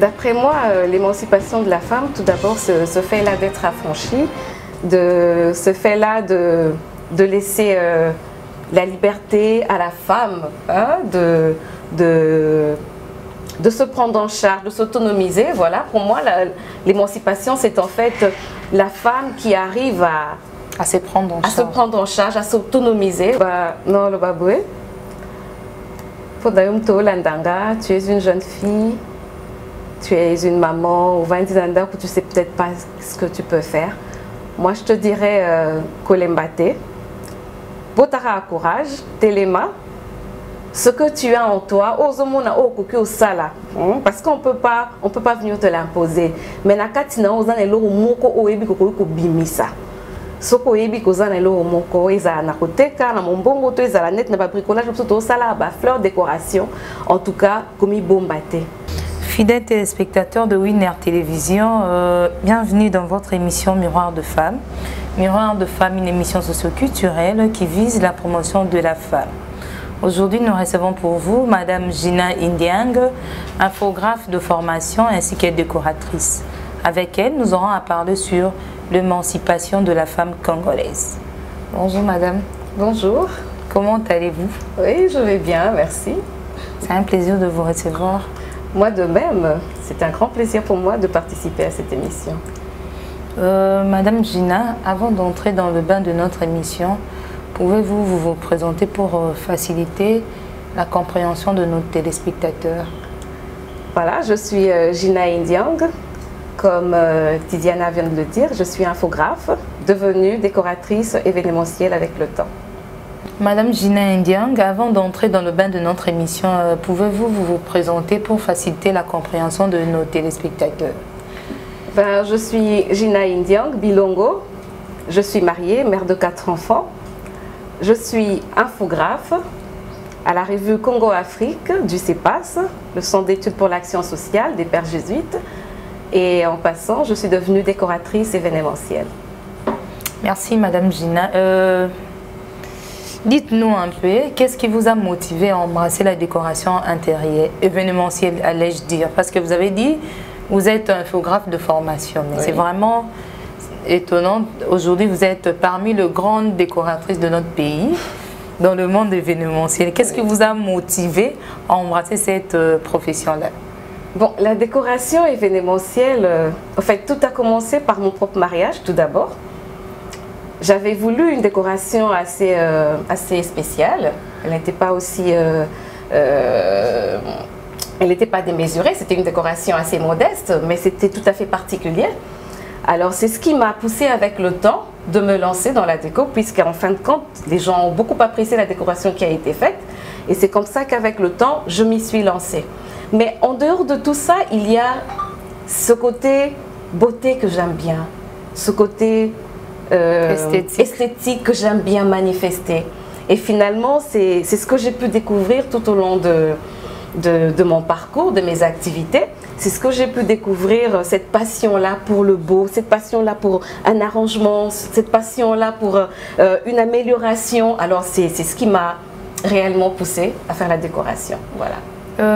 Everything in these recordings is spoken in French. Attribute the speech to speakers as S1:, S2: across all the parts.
S1: D'après moi, l'émancipation de la femme, tout d'abord, ce fait-là d'être affranchie, ce fait-là de laisser la liberté à la femme, hein, de se prendre en charge, de s'autonomiser. Voilà, pour moi, l'émancipation, c'est en fait la femme qui arrive à se prendre en charge, à s'autonomiser. Non, le baboué. Landanga, tu es une jeune fille, tu es une maman, ou Vandizanda, où tu sais peut-être pas ce que tu peux faire. Moi, je te dirais Kolembate, Botara courage, Téléma, ce que tu as en toi, Ozomona Okuki Osala, parce qu'on peut pas venir te l'imposer. Mais Nakatina Ozan et Loro Moko Oebi Koko Bimisa. Soko Ebi Kozan et Loro Moko, Eza Nakoteka, Namombongo, Eza la net, n'a pas bricolage, tout ça, fleur décoration, en tout cas, comme Bombate.
S2: Fidèles téléspectateurs de Winner Télévision, bienvenue dans votre émission Miroir de Femmes. Miroir de Femmes, une émission socioculturelle qui vise la promotion de la femme. Aujourd'hui, nous recevons pour vous Madame Gina Indiang, infographe de formation ainsi que décoratrice. Avec elle, nous aurons à parler sur l'émancipation de la femme congolaise. Bonjour Madame.
S1: Bonjour.
S2: Comment allez-vous?
S1: Oui, je vais bien, merci.
S2: C'est un plaisir de vous recevoir.
S1: Moi de même, c'est un grand plaisir pour moi de participer à cette émission.
S2: Madame Gina, avant d'entrer dans le bain de notre émission, pouvez-vous vous présenter pour faciliter la compréhension de nos téléspectateurs?
S1: Voilà, je suis Gina Indiang. Comme Tidiana vient de le dire, je suis infographe, devenue décoratrice événementielle avec le temps.
S2: Madame Gina Indiang, avant d'entrer dans le bain de notre émission, pouvez-vous vous présenter pour faciliter la compréhension de nos téléspectateurs?
S1: Je suis Gina Indiang, Bilongo. Je suis mariée, mère de 4 enfants. Je suis infographe à la revue Congo-Afrique du CEPAS, le Centre d'études pour l'action sociale des Pères jésuites. Et en passant, je suis devenue décoratrice événementielle.
S2: Merci Madame Gina. Dites-nous un peu, qu'est-ce qui vous a motivé à embrasser la décoration intérieure, événementielle, allais-je dire? Parce que vous avez dit, vous êtes infographe de formation, mais oui, c'est vraiment étonnant. Aujourd'hui, vous êtes parmi les grandes décoratrices de notre pays, dans le monde événementiel. Qu'est-ce qui vous a motivé à embrasser cette profession-là?
S1: Bon, la décoration événementielle, en fait, tout a commencé par mon propre mariage, tout d'abord. J'avais voulu une décoration assez spéciale. Elle n'était pas aussi... elle n'était pas démesurée, c'était une décoration assez modeste, mais c'était tout à fait particulier. Alors, c'est ce qui m'a poussée avec le temps de me lancer dans la déco, puisqu'en fin de compte, les gens ont beaucoup apprécié la décoration qui a été faite. Et c'est comme ça qu'avec le temps, je m'y suis lancée. Mais en dehors de tout ça, il y a ce côté beauté que j'aime bien, ce côté esthétique que j'aime bien manifester. Et finalement, c'est ce que j'ai pu découvrir tout au long de mon parcours, de mes activités. C'est ce que j'ai pu découvrir, cette passion-là pour le beau, cette passion-là pour un arrangement, cette passion-là pour une amélioration. Alors, c'est ce qui m'a réellement poussée à faire la décoration. Voilà.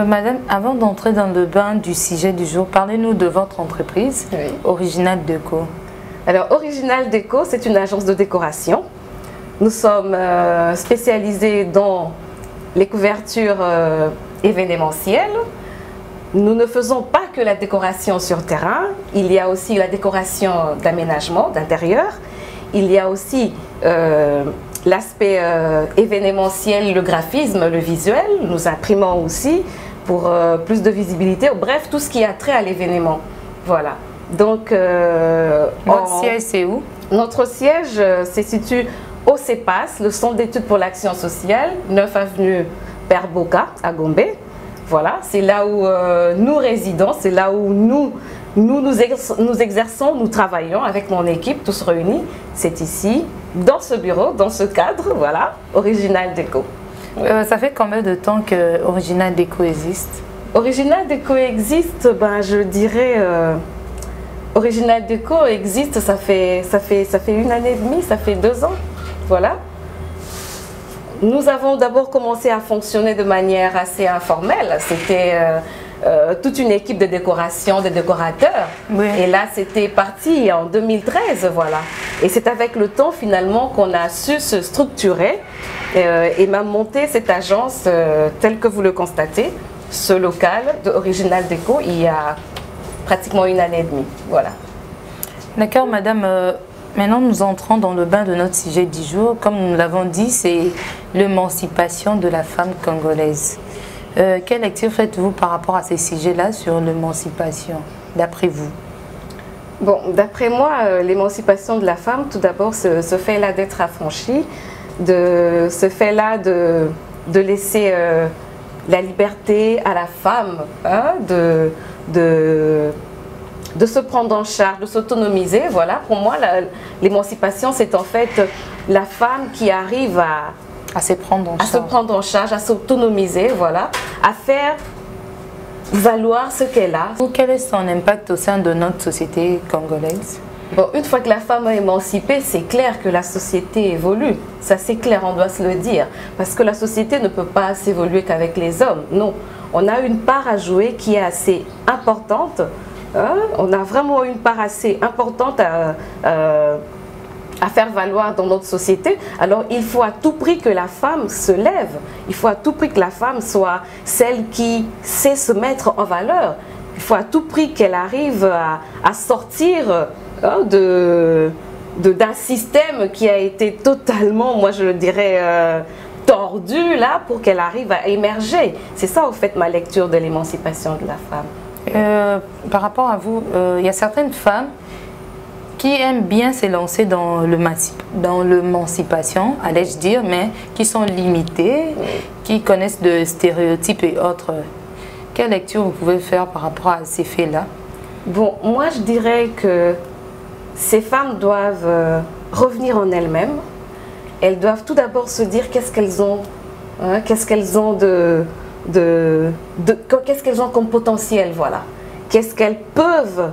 S2: Madame, avant d'entrer dans le bain du sujet du jour, parlez-nous de votre entreprise, oui, Original Déco.
S1: Alors, Original Déco, c'est une agence de décoration. Nous sommes spécialisés dans les couvertures événementielles. Nous ne faisons pas que la décoration sur terrain, il y a aussi la décoration d'aménagement, d'intérieur. Il y a aussi l'aspect événementiel, le graphisme, le visuel. Nous imprimons aussi pour plus de visibilité. Bref, tout ce qui a trait à l'événement. Voilà. Donc,
S2: votre siège, c'est où? Notre
S1: siège se situe au CEPAS, le Centre d'études pour l'action sociale, 9 avenue Père Boka à Gombe. Voilà, c'est là où nous résidons, c'est là où nous exerçons, nous travaillons avec mon équipe, tous réunis. C'est ici, dans ce bureau, dans ce cadre, voilà, Original Déco.
S2: Ça fait combien de temps que Original Déco existe?
S1: Original Déco existe, je dirais, Original Déco existe, ça fait 1 année et demie, ça fait 2 ans, voilà. Nous avons d'abord commencé à fonctionner de manière assez informelle. C'était toute une équipe de décoration, de décorateurs.
S2: Oui.
S1: Et là, c'était parti en 2013, voilà. Et c'est avec le temps, finalement, qu'on a su se structurer et m'a monté cette agence telle que vous le constatez, ce local de Original Déco, il y a pratiquement 1 année et demie. Voilà.
S2: D'accord, madame. Maintenant, nous entrons dans le bain de notre sujet du jour. Comme nous l'avons dit, c'est l'émancipation de la femme congolaise. Quelle lecture faites-vous par rapport à ces sujets-là sur l'émancipation, d'après vous?
S1: Bon, d'après moi, l'émancipation de la femme, tout d'abord, ce fait-là d'être affranchie, ce fait-là de laisser la liberté à la femme, hein, de se prendre en charge, de s'autonomiser. Voilà, pour moi, l'émancipation, c'est en fait la femme qui arrive à se prendre en charge, à s'autonomiser, voilà, à faire valoir ce qu'elle a.
S2: Quel est son impact au sein de notre société congolaise?
S1: Bon, une fois que la femme est émancipée, c'est clair que la société évolue. Ça, c'est clair, on doit se le dire. Parce que la société ne peut pas s'évoluer qu'avec les hommes. Non, on a une part à jouer qui est assez importante. Hein? On a vraiment une part assez importante à faire valoir dans notre société. Alors, il faut à tout prix que la femme se lève. Il faut à tout prix que la femme soit celle qui sait se mettre en valeur. Il faut à tout prix qu'elle arrive à sortir d'un système qui a été totalement, moi je le dirais, tordu là, pour qu'elle arrive à émerger. C'est ça, au fait, ma lecture de l'émancipation de la femme.
S2: Par rapport à vous, il y a certaines femmes qui aiment bien s'élancer dans l'émancipation, allais-je dire, mais qui sont limitées, qui connaissent de stéréotypes et autres. Quelle lecture vous pouvez faire par rapport à ces faits-là?
S1: Bon, moi je dirais que ces femmes doivent revenir en elles-mêmes. Elles doivent tout d'abord se dire qu'est-ce qu'elles ont, hein, qu'est-ce qu'elles ont qu'est-ce qu'elles ont comme potentiel, voilà. Qu'est-ce qu'elles peuvent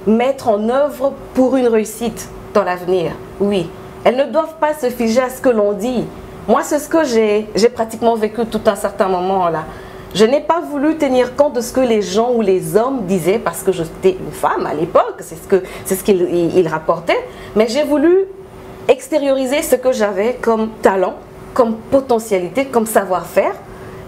S1: mettre en œuvre pour une réussite dans l'avenir. Oui, elles ne doivent pas se figer à ce que l'on dit. Moi, c'est ce que j'ai pratiquement vécu tout un certain moment là. Je n'ai pas voulu tenir compte de ce que les gens ou les hommes disaient parce que j'étais une femme à l'époque, c'est ce qu'ils rapportaient, mais j'ai voulu extérioriser ce que j'avais comme talent, comme potentialité, comme savoir-faire,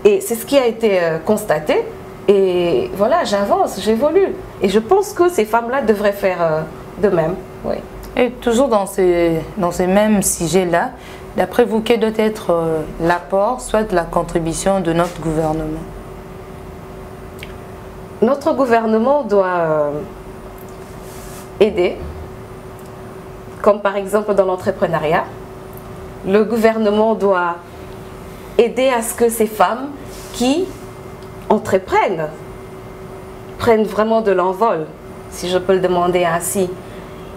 S1: et c'est ce qui a été constaté, et voilà, j'avance, j'évolue, et je pense que ces femmes-là devraient faire de même. Oui.
S2: Et toujours dans ces mêmes sujets-là, d'après vous, quel doit être l'apport, soit la contribution de notre gouvernement?
S1: Notre gouvernement doit aider, comme par exemple dans l'entrepreneuriat. Le gouvernement doit aider à ce que ces femmes qui entreprennent prennent vraiment de l'envol, si je peux le demander ainsi.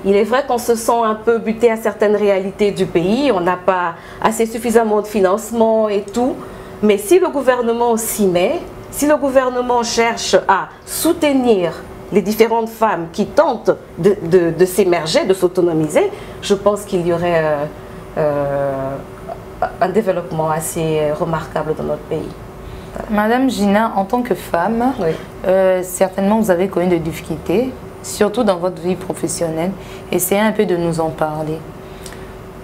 S1: Il est vrai qu'on se sent un peu buté à certaines réalités du pays, on n'a pas assez suffisamment de financement et tout, mais si le gouvernement s'y met, si le gouvernement cherche à soutenir les différentes femmes qui tentent de s'émerger, de s'autonomiser, je pense qu'il y aurait un développement assez remarquable dans notre pays. Voilà.
S2: Madame Gina, en tant que femme, oui. Certainement vous avez connu des difficultés, surtout dans votre vie professionnelle. Essayez un peu de nous en parler.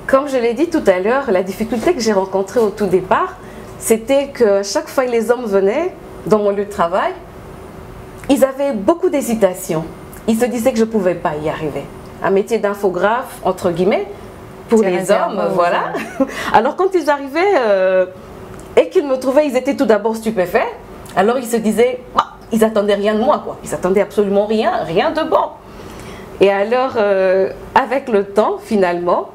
S1: Comme je l'ai dit tout à l'heure, la difficulté que j'ai rencontrée au tout départ, c'était que chaque fois que les hommes venaient dans mon lieu de travail, ils avaient beaucoup d'hésitation. Ils se disaient que je ne pouvais pas y arriver. Un métier d'infographe, entre guillemets, pour les hommes, voilà. Alors quand ils arrivaient et qu'ils me trouvaient, ils étaient tout d'abord stupéfaits. Alors ils se disaient, oh, ils attendaient rien de moi, quoi. Ils attendaient absolument rien, rien de bon. Et alors, avec le temps, finalement,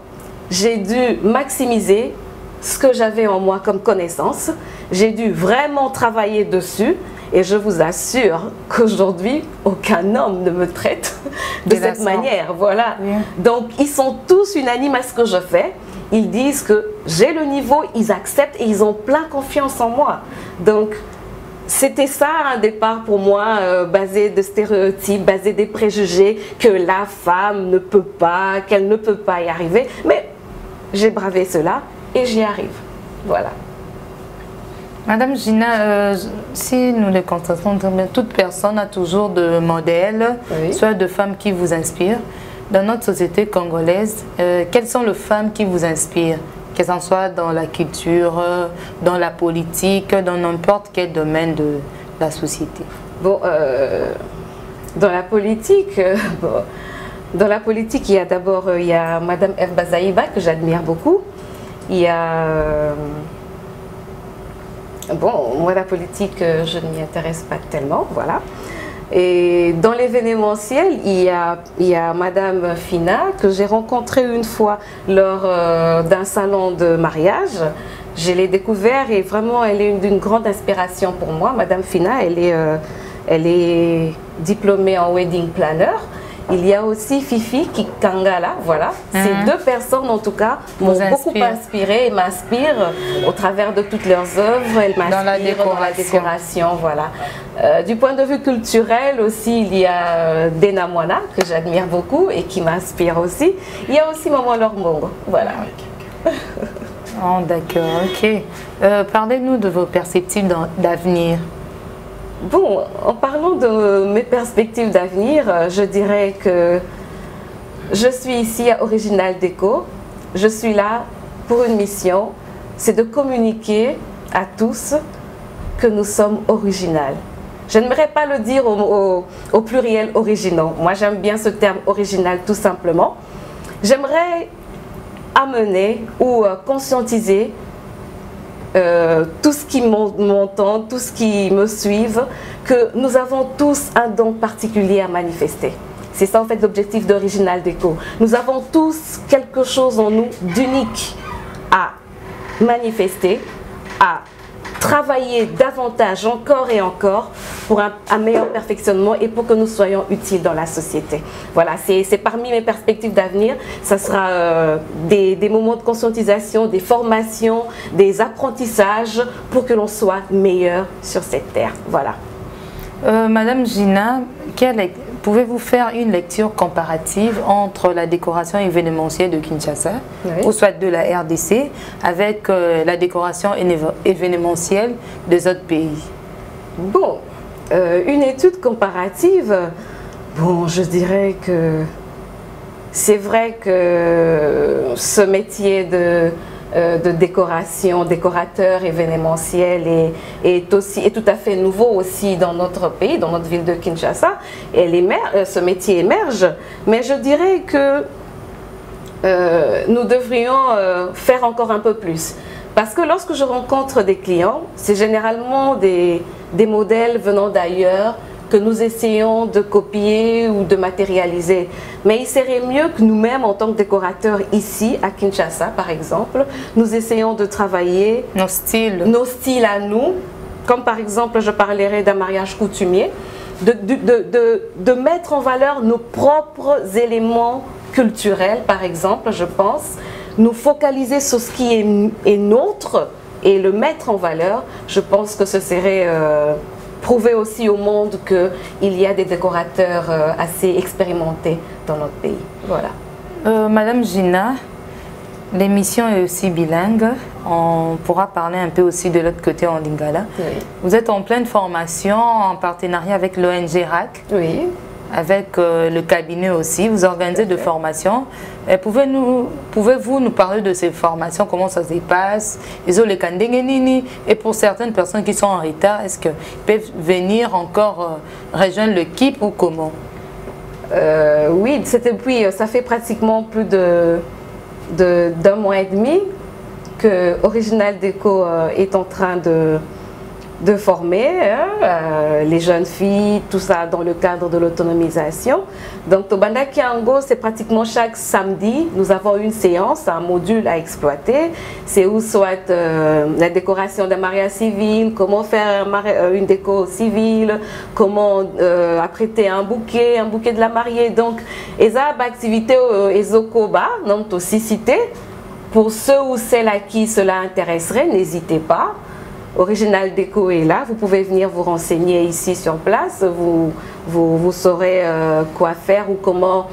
S1: j'ai dû maximiser ce que j'avais en moi comme connaissance. J'ai dû vraiment travailler dessus. Et je vous assure qu'aujourd'hui, aucun homme ne me traite de cette manière. Voilà. Oui. Donc, ils sont tous unanimes à ce que je fais. Ils disent que j'ai le niveau, ils acceptent et ils ont plein confiance en moi. Donc, c'était ça un départ pour moi, basé de stéréotypes, basé des préjugés, que la femme ne peut pas, qu'elle ne peut pas y arriver. Mais j'ai bravé cela et j'y arrive. Voilà.
S2: Madame Gina, si nous les constatons, toute personne a toujours de modèles,
S1: Oui.
S2: soit de femmes qui vous inspirent. Dans notre société congolaise, quelles sont les femmes qui vous inspirent, que ce soit dans la culture, dans la politique, dans n'importe quel domaine de la société?
S1: Bon, dans la politique, bon, dans la politique, il y a d'abord Madame Eve Bazaïba que j'admire beaucoup. Il y a bon, moi la politique, je ne m'y intéresse pas tellement, voilà. Et dans l'événementiel, il y a Madame Fina que j'ai rencontrée une fois lors d'un salon de mariage. Je l'ai découvert et vraiment elle est d'une grande inspiration pour moi. Madame Fina, elle est diplômée en wedding planner. Il y a aussi Fifi Kikangala, voilà. Ces deux personnes, en tout cas, m'ont beaucoup inspirée et m'inspirent au travers de toutes leurs œuvres. Elles m'inspirent dans la décoration, voilà. Du point de vue culturel aussi, il y a Dena Moana, que j'admire beaucoup et qui m'inspire aussi. Il y a aussi Maman Lormongo, voilà.
S2: Oh, d'accord, ok. Parlez-nous de vos perspectives d'avenir.
S1: Bon, en parlant de mes perspectives d'avenir, je dirais que je suis ici à Original Déco. Je suis là pour une mission, c'est de communiquer à tous que nous sommes originales. Je n'aimerais pas le dire au pluriel originaux. Moi, j'aime bien ce terme original tout simplement. J'aimerais amener ou conscientiser tous qui m'entendent, tous qui me suivent, que nous avons tous un don particulier à manifester. C'est ça en fait l'objectif d'Original Déco. Nous avons tous quelque chose en nous d'unique à manifester, à travailler davantage encore et encore pour un meilleur perfectionnement et pour que nous soyons utiles dans la société. Voilà, c'est parmi mes perspectives d'avenir. Ça sera des moments de conscientisation, des formations, des apprentissages pour que l'on soit meilleur sur cette terre. Voilà.
S2: Madame Gina, pouvez-vous faire une lecture comparative entre la décoration événementielle de Kinshasa, oui, ou soit de la RDC, avec la décoration événementielle des autres pays?
S1: Bon, une étude comparative, bon, je dirais que c'est vrai que ce métier de décorateur événementiel est tout à fait nouveau aussi dans notre pays, dans notre ville de Kinshasa. Ce métier émerge, mais je dirais que nous devrions faire encore un peu plus. Parce que lorsque je rencontre des clients, c'est généralement des modèles venant d'ailleurs, que nous essayons de copier ou de matérialiser. Mais il serait mieux que nous-mêmes, en tant que décorateurs ici, à Kinshasa par exemple, nous essayons de travailler nos styles à nous, comme par exemple, je parlerai d'un mariage coutumier, de mettre en valeur nos propres éléments culturels, par exemple, je pense, nous focaliser sur ce qui est nôtre et le mettre en valeur. Je pense que ce serait prouver aussi au monde qu'il y a des décorateurs assez expérimentés dans notre pays. Voilà.
S2: Madame Gina, l'émission est aussi bilingue. On pourra parler un peu aussi de l'autre côté en lingala.
S1: Oui.
S2: Vous êtes en pleine formation en partenariat avec l'ONG RAC.
S1: Oui.
S2: Avec le cabinet aussi, vous organisez de formations. Pouvez-vous nous parler de ces formations, comment ça se passe? Et pour certaines personnes qui sont en retard, est-ce qu'ils peuvent venir encore rejoindre l'équipe ou comment?
S1: Oui, ça fait pratiquement plus d'un mois et demi que Original Déco est en train de former les jeunes filles, tout ça dans le cadre de l'autonomisation. Donc Tobanda Kiango, c'est pratiquement chaque samedi, nous avons une séance, un module à exploiter. C'est où soit la décoration d'un mariage civil, comment faire une déco civile, comment apprêter un bouquet de la mariée. Donc, esa activité ezokoba, non aussi cité. Pour ceux ou celles à qui cela intéresserait, n'hésitez pas. Original Déco est là, vous pouvez venir vous renseigner ici sur place, vous saurez quoi faire ou comment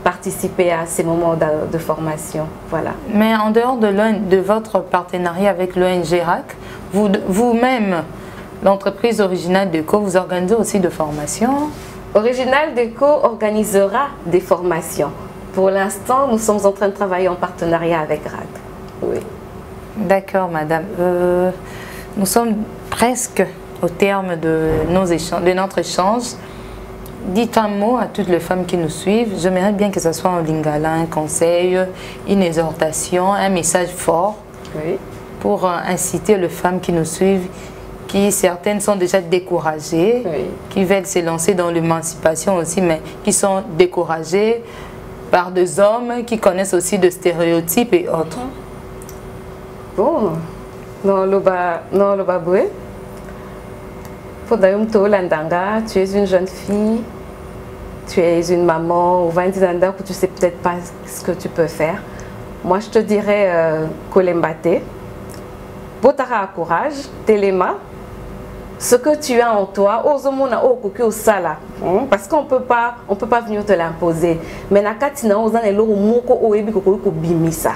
S1: participer à ces moments de formation. Voilà.
S2: Mais en dehors de votre partenariat avec l'ONG RAC, vous-même, l'entreprise Original Déco, vous organisez aussi de formations?
S1: Original Déco organisera des formations. Pour l'instant, nous sommes en train de travailler en partenariat avec RAC. Oui.
S2: D'accord, madame. Nous sommes presque au terme de notre échange. Dites un mot à toutes les femmes qui nous suivent. J'aimerais bien que ce soit en lingala, un conseil, une exhortation, un message fort,
S1: oui,
S2: pour inciter les femmes qui nous suivent, qui certaines sont déjà découragées,
S1: oui,
S2: qui veulent se lancer dans l'émancipation aussi, mais qui sont découragées par des hommes qui connaissent aussi de stéréotypes et autres.
S1: Bon, non, le baboué. Tu es une jeune fille, tu es une maman, ou Vandizanda, où tu ne sais peut-être pas ce que tu peux faire. Moi, je te dirais Kolembate, Botara courage, Téléma, ce que tu as en toi, Ozomona Okuki Osala, parce qu'on ne peut pas venir te l'imposer. Mais Nakatina Ozan Elo Moko Oebi Koko Bimisa.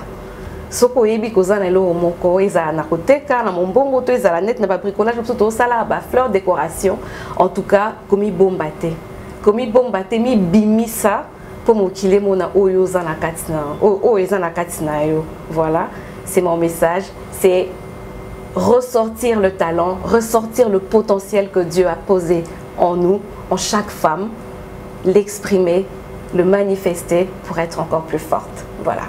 S1: Soko yebi kozana elo moko eza na koteka na mombongo to eza la net na ba bricolage to sala ba fleur décoration en tout cas komi bombate mi bimisa pour mokile mona oyo za na katina o eza na katina yo. Voilà, c'est mon message, c'est ressortir le talent, ressortir le potentiel que Dieu a posé en nous, en chaque femme, l'exprimer, le manifester pour être encore plus forte. Voilà.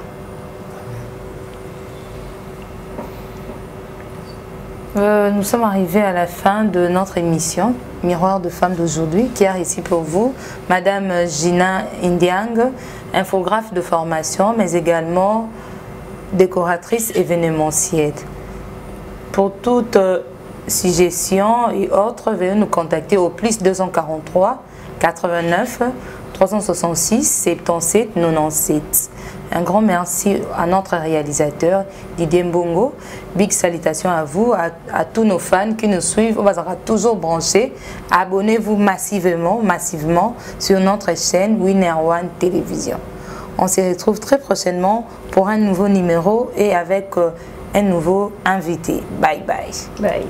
S2: Nous sommes arrivés à la fin de notre émission Miroir de femmes d'aujourd'hui, qui a ici pour vous Madame Gina Indiang, infographe de formation, mais également décoratrice événementielle. Pour toute suggestion et autres, veuillez nous contacter au +243 89 366 77 97. Un grand merci à notre réalisateur Didier Mbongo. Big salutations à vous, à tous nos fans qui nous suivent. On va toujours brancher. Abonnez-vous massivement sur notre chaîne Winner One Télévision. On se retrouve très prochainement pour un nouveau numéro et avec un nouveau invité. Bye bye.
S1: Bye.